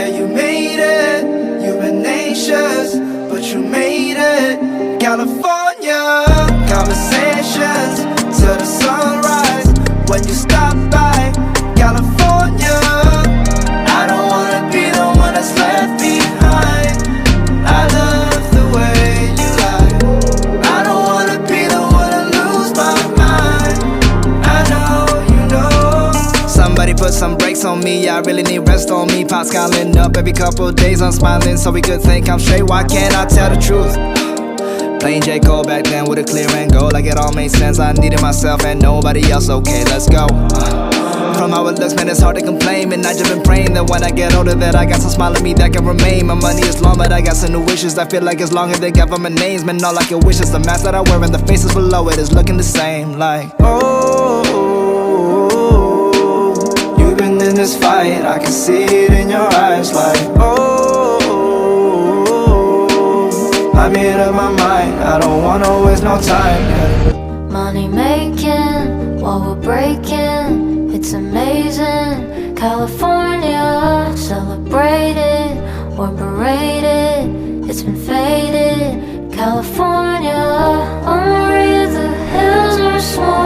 Yeah, you made it. You've been anxious, but you made it. California, conversations till the sunrise. When you stop by California, I don't wanna be the one that's left behind. I love the way you lie. I don't wanna be the one to lose my mind. I know you know. Somebody put some brakes on me, I really need rest on me. Pops calling up every couple of days, I'm smiling so we could think I'm straight. Why can't I tell the truth? Playing J. Cole back then with a clear and goal, like it all made sense. I needed myself and nobody else, okay, let's go. From how it looks, man, it's hard to complain. And I just been praying that when I get older that I got some smile in me that can remain. My money is long, but I got some new wishes. I feel like it's longer than government names. Man, all I can wish is the mask that I wear and the faces below it is looking the same. Like, oh, you've been in this fight, I can see it in your eyes. Like, oh, I made up my mind, I don't wanna waste no time, yeah. Money making while we're breaking, it's amazing. California, celebrated or berated, it's been faded. California, on the hills are small.